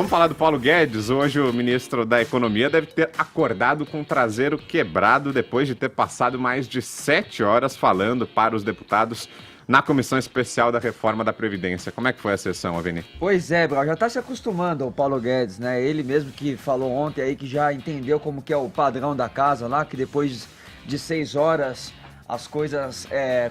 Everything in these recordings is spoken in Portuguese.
Vamos falar do Paulo Guedes. Hoje o ministro da Economia deve ter acordado com o traseiro quebrado depois de ter passado mais de 7 horas falando para os deputados na Comissão Especial da Reforma da Previdência. Como é que foi a sessão, Aveni? Pois é, Brau, já está se acostumando o Paulo Guedes, né? Ele mesmo que falou ontem aí que já entendeu como que é o padrão da casa lá, que depois de 6 horas as coisas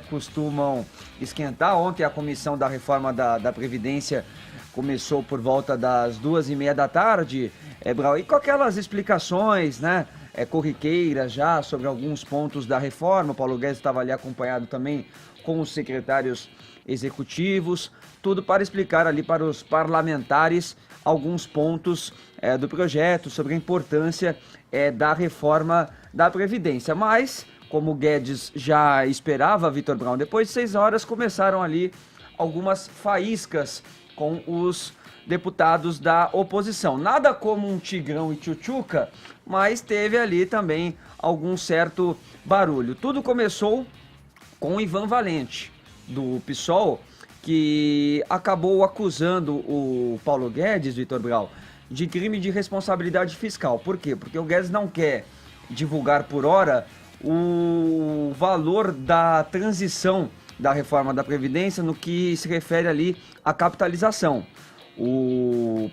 costumam esquentar. Ontem a Comissão da Reforma da Previdência começou por volta das 2h30 da tarde, Brau, e com aquelas explicações, né? Corriqueiras já sobre alguns pontos da reforma. O Paulo Guedes estava ali acompanhado também com os secretários executivos, tudo para explicar ali para os parlamentares alguns pontos do projeto, sobre a importância da reforma da Previdência. Mas, como o Guedes já esperava, Vitor Braun, depois de 6 horas começaram ali algumas faíscas com os deputados da oposição. Nada como um Tigrão e Tchutchuca, mas teve ali também algum certo barulho. Tudo começou com o Ivan Valente, do PSOL, que acabou acusando o Paulo Guedes, Vitor Braun, de crime de responsabilidade fiscal. Por quê? Porque o Guedes não quer divulgar por hora o valor da transição da reforma da Previdência no que se refere ali à capitalização. O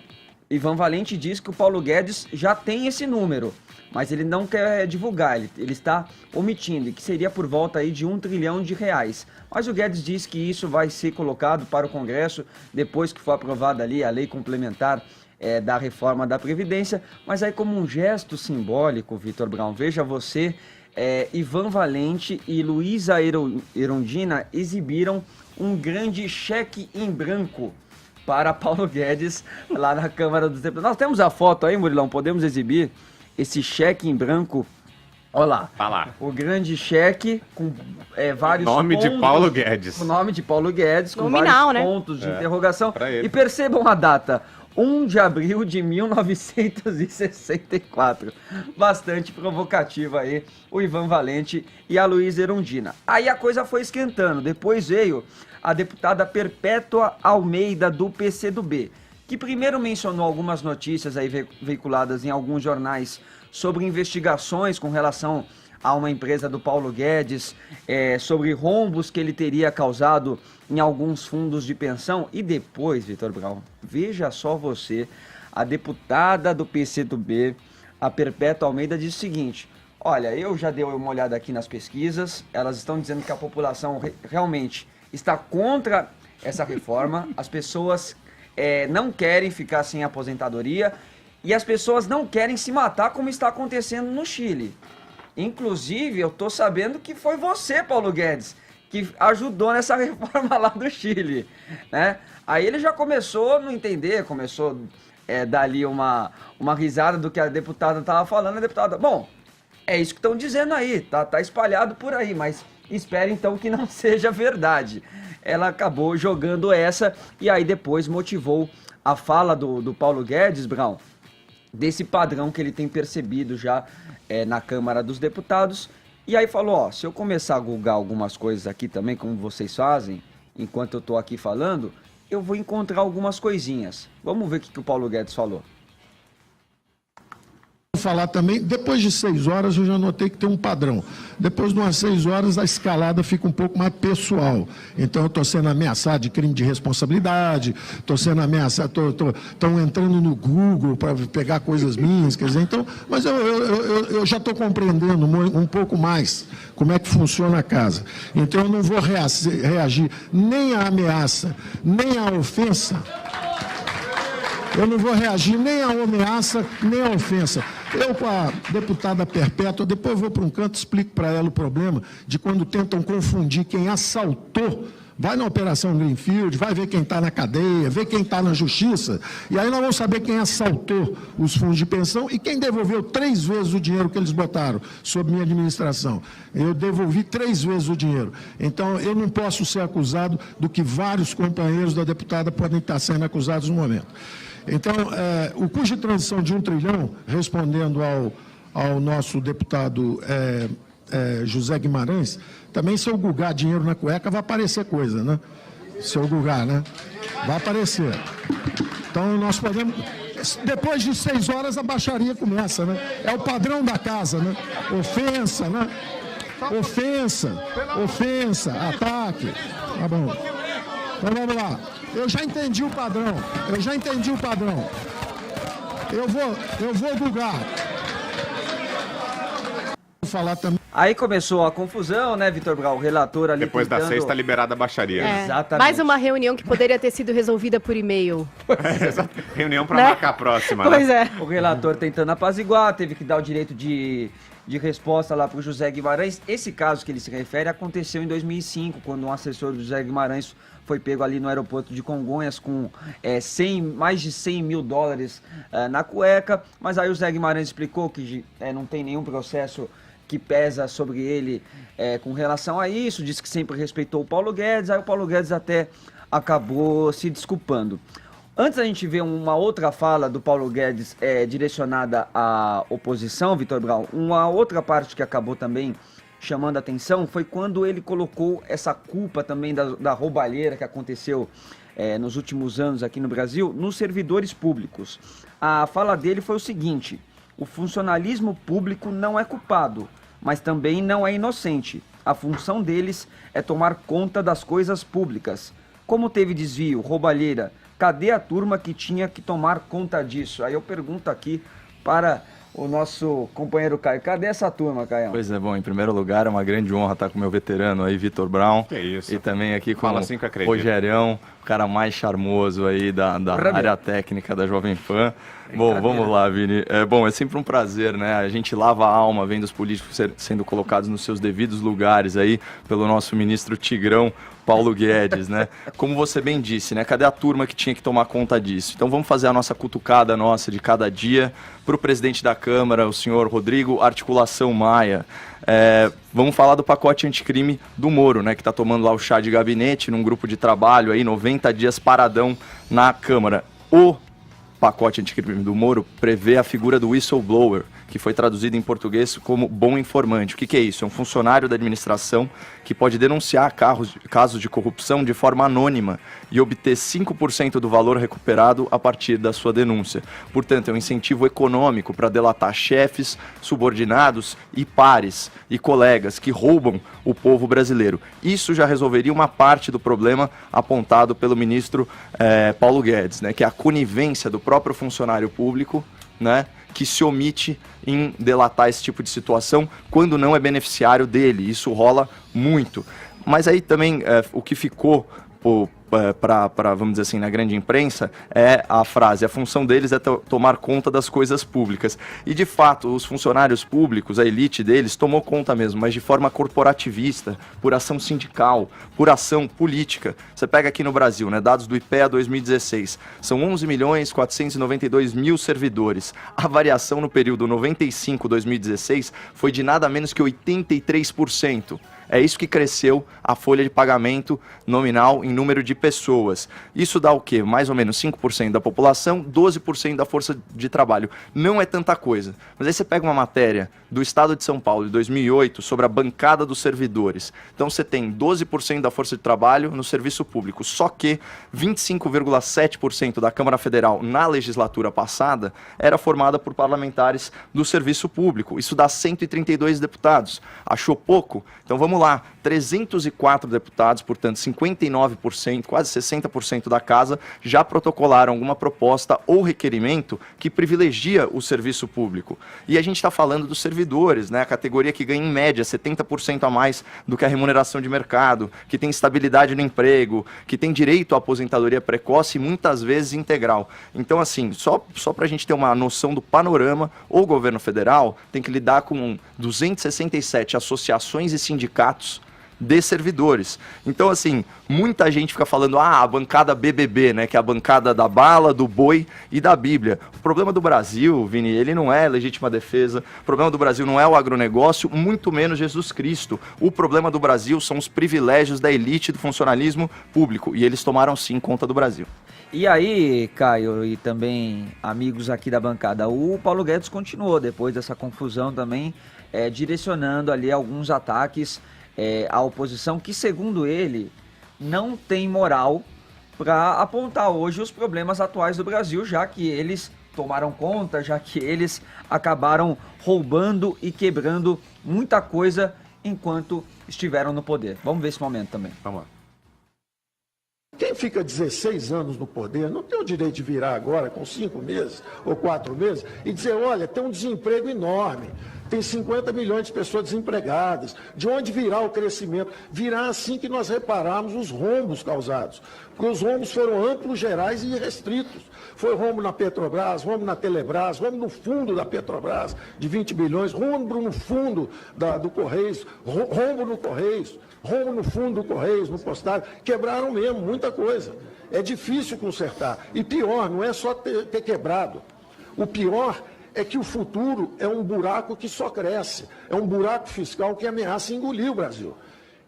Ivan Valente diz que o Paulo Guedes já tem esse número, mas ele não quer divulgar, ele está omitindo, e que seria por volta aí de R$1 trilhão. Mas o Guedes diz que isso vai ser colocado para o Congresso depois que for aprovada ali a lei complementar da reforma da Previdência. Mas aí, como um gesto simbólico, Vitor Braun, veja você, Ivan Valente e Luísa Erundina exibiram um grande cheque em branco para Paulo Guedes lá na Câmara dos Deputados. Nós temos a foto aí, Murilão, podemos exibir esse cheque em branco. Olha lá. Tá lá. O grande cheque com vários nome pontos. De Paulo Guedes. O nome de Paulo Guedes, com Nominal, vários né? pontos de interrogação. E percebam a data. 1 de abril de 1964. Bastante provocativa aí o Ivan Valente e a Luísa Erundina. Aí a coisa foi esquentando. Depois veio a deputada Perpétua Almeida, do PCdoB, que primeiro mencionou algumas notícias aí veiculadas em alguns jornais sobre investigações com relação a uma empresa do Paulo Guedes, sobre rombos que ele teria causado em alguns fundos de pensão. E depois, Vitor Braun, veja só você, a deputada do PCdoB, a Perpétua Almeida, diz o seguinte: olha, eu já dei uma olhada aqui nas pesquisas, elas estão dizendo que a população realmente está contra essa reforma, as pessoas não querem ficar sem aposentadoria e as pessoas não querem se matar como está acontecendo no Chile. Inclusive, eu tô sabendo que foi você, Paulo Guedes, que ajudou nessa reforma lá do Chile, né? Aí ele já começou a não entender, começou a dar ali uma risada do que a deputada estava falando. A deputada, bom, é isso que estão dizendo aí, tá espalhado por aí, mas espere então que não seja verdade. Ela acabou jogando essa e aí depois motivou a fala do Paulo Guedes, Braun, desse padrão que ele tem percebido já na Câmara dos Deputados. E aí falou, ó, se eu começar a googar algumas coisas aqui também, como vocês fazem, enquanto eu tô aqui falando, eu vou encontrar algumas coisinhas. Vamos ver o que o Paulo Guedes falou. Falar também, depois de 6 horas eu já notei que tem um padrão. Depois de umas 6 horas a escalada fica um pouco mais pessoal. Então eu estou sendo ameaçado de crime de responsabilidade, estou sendo ameaçado, estão entrando no Google para pegar coisas minhas, quer dizer, então, mas eu já estou compreendendo um pouco mais como é que funciona a casa. Então eu não vou reagir nem à ameaça, nem à ofensa. Eu não vou reagir nem à ameaça, nem à ofensa. Eu, com a deputada Perpétua, depois vou para um canto e explico para ela o problema de quando tentam confundir quem assaltou. Vai na Operação Greenfield, vai ver quem está na cadeia, ver quem está na justiça, e aí nós vamos saber quem assaltou os fundos de pensão e quem devolveu 3 vezes o dinheiro que eles botaram sob minha administração. Eu devolvi 3 vezes o dinheiro. Então, eu não posso ser acusado do que vários companheiros da deputada podem estar sendo acusados no momento. Então, o custo de transição de 1 trilhão, respondendo ao nosso deputado José Guimarães, também se eu googar dinheiro na cueca vai aparecer coisa, né? Se eu googar, né? Vai aparecer. Então nós podemos... Depois de 6 horas a baixaria começa, né? É o padrão da casa, né? Ofensa, né? Ofensa, ataque. Tá bom. Então vamos lá. Eu já entendi o padrão. Eu vou julgar. Vou falar também. Aí começou a confusão, né, Vitor Brau? O relator ali Depois da 6 tá liberada a baixaria. Exatamente. Mais uma reunião que poderia ter sido resolvida por e-mail. Reunião pra Né? marcar a próxima, né? Pois é. O relator tentando apaziguar, teve que dar o direito de resposta lá pro José Guimarães. Esse caso que ele se refere aconteceu em 2005, quando um assessor do José Guimarães foi pego ali no aeroporto de Congonhas com mais de 100 mil dólares na cueca. Mas aí o José Guimarães explicou que não tem nenhum processo que pesa sobre ele com relação a isso, disse que sempre respeitou o Paulo Guedes, aí o Paulo Guedes até acabou se desculpando. Antes da gente ver uma outra fala do Paulo Guedes direcionada à oposição, Vitor Brau, uma outra parte que acabou também chamando a atenção foi quando ele colocou essa culpa também da roubalheira que aconteceu nos últimos anos aqui no Brasil nos servidores públicos. A fala dele foi o seguinte: o funcionalismo público não é culpado, mas também não é inocente. A função deles é tomar conta das coisas públicas. Como teve desvio, roubalheira, cadê a turma que tinha que tomar conta disso? Aí eu pergunto aqui para o nosso companheiro Caio, cadê essa turma, Caio? Pois é, bom, em primeiro lugar é uma grande honra estar com o meu veterano aí, Vitor Brown. Que isso. E também aqui com Fala assim que eu o acredito. Rogerão, o cara mais charmoso aí da área técnica da Jovem Pan. Bom, vamos lá, Vini. É sempre um prazer, né? A gente lava a alma vendo os políticos sendo colocados nos seus devidos lugares aí pelo nosso ministro Tigrão, Paulo Guedes, né? Como você bem disse, né? Cadê a turma que tinha que tomar conta disso? Então vamos fazer a nossa cutucada nossa de cada dia para o presidente da Câmara, o senhor Rodrigo Articulação Maia. Vamos falar do pacote anticrime do Moro, né? Que está tomando lá o chá de gabinete num grupo de trabalho aí, 90 dias paradão na Câmara. O pacote anticrime do Moro prevê a figura do whistleblower, que foi traduzido em português como bom informante. O que é isso? É um funcionário da administração que pode denunciar casos de corrupção de forma anônima e obter 5% do valor recuperado a partir da sua denúncia. Portanto, é um incentivo econômico para delatar chefes, subordinados e pares e colegas que roubam o povo brasileiro. Isso já resolveria uma parte do problema apontado pelo ministro Paulo Guedes, né, que é a conivência do próprio funcionário público, né, que se omite em delatar esse tipo de situação quando não é beneficiário dele. Isso rola muito. Mas aí também o que ficou para, vamos dizer assim, na grande imprensa, é a frase: a função deles é tomar conta das coisas públicas. E, de fato, os funcionários públicos, a elite deles, tomou conta mesmo, mas de forma corporativista, por ação sindical, por ação política. Você pega aqui no Brasil, né, dados do IPEA 2016, são 11.492.000 servidores. A variação no período 95-2016 foi de nada menos que 83%. É isso que cresceu a folha de pagamento nominal em número de pessoas. Isso dá o quê? Mais ou menos 5% da população, 12% da força de trabalho. Não é tanta coisa. Mas aí você pega uma matéria do Estado de São Paulo, de 2008, sobre a bancada dos servidores. Então você tem 12% da força de trabalho no serviço público. Só que 25,7% da Câmara Federal na legislatura passada era formada por parlamentares do serviço público. Isso dá 132 deputados. Achou pouco? Então vamos lá, 304 deputados, portanto 59%, quase 60% da casa já protocolaram alguma proposta ou requerimento que privilegia o serviço público. E a gente está falando dos servidores, né? A categoria que ganha em média 70% a mais do que a remuneração de mercado, que tem estabilidade no emprego, que tem direito à aposentadoria precoce e muitas vezes integral. Então, assim, só para a gente ter uma noção do panorama, o governo federal tem que lidar com 267 associações e sindicatos de servidores. Então, assim, muita gente fica falando, a bancada BBB, né, que é a bancada da bala, do boi e da Bíblia. O problema do Brasil, Vini, ele não é legítima defesa, o problema do Brasil não é o agronegócio, muito menos Jesus Cristo. O problema do Brasil são os privilégios da elite do funcionalismo público, e eles tomaram sim conta do Brasil. E aí, Caio, e também amigos aqui da bancada, o Paulo Guedes continuou depois dessa confusão também, direcionando ali alguns ataques à oposição, que segundo ele não tem moral para apontar hoje os problemas atuais do Brasil, já que eles tomaram conta, já que eles acabaram roubando e quebrando muita coisa enquanto estiveram no poder. Vamos ver esse momento também. Vamos lá. Quem fica 16 anos no poder não tem o direito de virar agora com 5 meses ou 4 meses e dizer, olha, tem um desemprego enorme, tem 50 milhões de pessoas desempregadas, de onde virá o crescimento? Virá assim que nós repararmos os rombos causados, porque os rombos foram amplos, gerais e irrestritos. Foi rombo na Petrobras, rombo na Telebrás, rombo no fundo da Petrobras de 20 bilhões, rombo no fundo do Correios, rombo no Correios, rombo no fundo do Correios, no Postal, quebraram mesmo muita coisa. É difícil consertar. E pior, não é só ter quebrado. O pior é que o futuro é um buraco que só cresce. É um buraco fiscal que ameaça engolir o Brasil.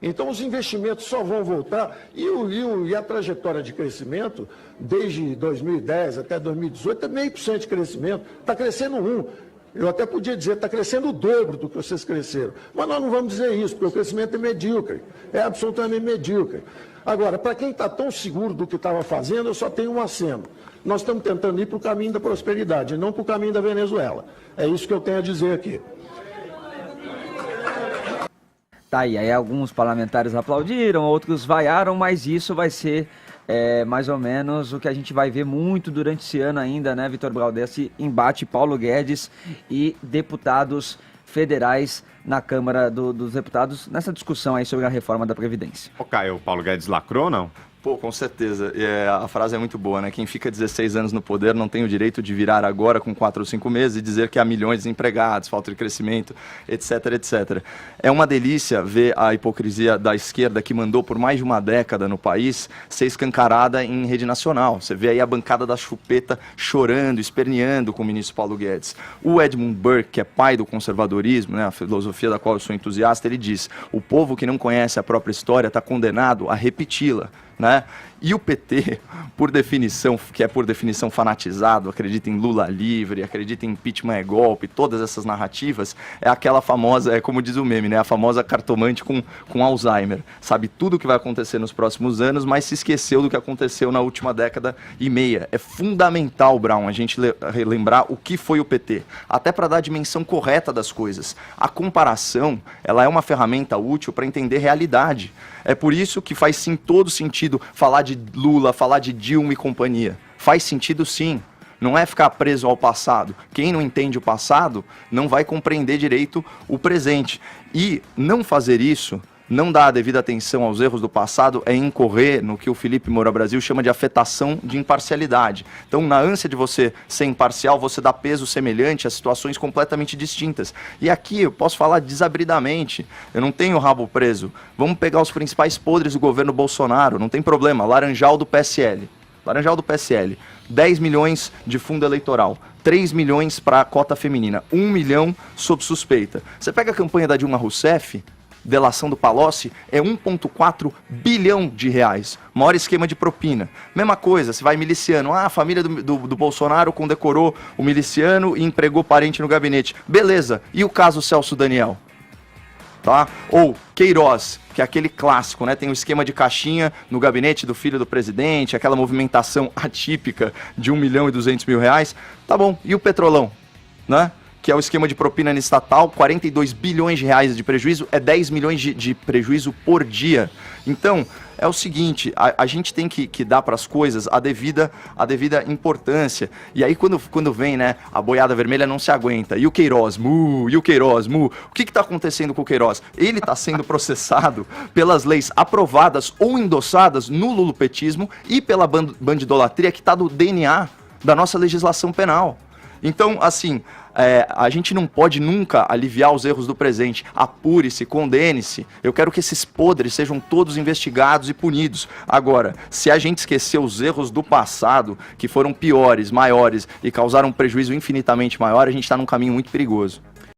Então os investimentos só vão voltar e a trajetória de crescimento, desde 2010 até 2018, é 0,5% de crescimento. Está crescendo 1%. Eu até podia dizer, está crescendo o dobro do que vocês cresceram. Mas nós não vamos dizer isso, porque o crescimento é medíocre. É absolutamente medíocre. Agora, para quem está tão seguro do que estava fazendo, eu só tenho um aceno. Nós estamos tentando ir para o caminho da prosperidade, não para o caminho da Venezuela. É isso que eu tenho a dizer aqui. Tá aí alguns parlamentares aplaudiram, outros vaiaram, mas isso vai ser mais ou menos o que a gente vai ver muito durante esse ano ainda, né, Vitor Braudel, desse embate Paulo Guedes e deputados federais na Câmara dos Deputados, nessa discussão aí sobre a reforma da Previdência. Ô Caio, o Paulo Guedes lacrou ou não? Pô, com certeza. A frase é muito boa, né? Quem fica 16 anos no poder não tem o direito de virar agora com 4 ou 5 meses e dizer que há milhões de desempregados, falta de crescimento, etc, etc. É uma delícia ver a hipocrisia da esquerda que mandou por mais de uma década no país ser escancarada em rede nacional. Você vê aí a bancada da chupeta chorando, esperneando com o ministro Paulo Guedes. O Edmund Burke, que é pai do conservadorismo, né, a filosofia da qual eu sou entusiasta, ele diz: o povo que não conhece a própria história está condenado a repeti-la. Né? E o PT, por definição, que é por definição fanatizado, acredita em Lula livre, acredita em impeachment é golpe, todas essas narrativas, é aquela famosa, é como diz o meme, né? A famosa cartomante com Alzheimer. Sabe tudo o que vai acontecer nos próximos anos, mas se esqueceu do que aconteceu na última década e meia. É fundamental, Brown, a gente relembrar o que foi o PT, até para dar a dimensão correta das coisas. A comparação, ela é uma ferramenta útil para entender realidade. É por isso que faz sim todo sentido falar de Lula, falar de Dilma e companhia. Faz sentido sim. Não é ficar preso ao passado. Quem não entende o passado não vai compreender direito o presente. E não fazer isso, não dar a devida atenção aos erros do passado, é incorrer no que o Felipe Moura Brasil chama de afetação de imparcialidade. Então, na ânsia de você ser imparcial, você dá peso semelhante a situações completamente distintas. E aqui eu posso falar desabridamente, eu não tenho rabo preso. Vamos pegar os principais podres do governo Bolsonaro, não tem problema, Laranjal do PSL. Laranjal do PSL, 10 milhões de fundo eleitoral, 3 milhões para a cota feminina, 1 milhão sob suspeita. Você pega a campanha da Dilma Rousseff, delação do Palocci, é 1,4 bilhão de reais. Maior esquema de propina. Mesma coisa, se vai miliciano. Ah, a família do Bolsonaro condecorou o miliciano e empregou parente no gabinete. Beleza. E o caso Celso Daniel? Tá? Ou Queiroz, que é aquele clássico, né? Tem um esquema de caixinha no gabinete do filho do presidente, aquela movimentação atípica de 1 milhão e 200 mil reais. Tá bom. E o Petrolão? Né? Que é o esquema de propina estatal, 42 bilhões de reais de prejuízo, é 10 milhões de prejuízo por dia. Então, é o seguinte, a gente tem que dar para as coisas a devida importância. E aí, quando vem, né, a boiada vermelha não se aguenta. E o Queiroz, e o Queiroz, O que está acontecendo com o Queiroz? Ele está sendo processado pelas leis aprovadas ou endossadas no lulopetismo e pela bandidolatria que está do DNA da nossa legislação penal. Então, assim, a gente não pode nunca aliviar os erros do presente. Apure-se, condene-se. Eu quero que esses podres sejam todos investigados e punidos. Agora, se a gente esquecer os erros do passado, que foram piores, maiores e causaram um prejuízo infinitamente maior, a gente está num caminho muito perigoso.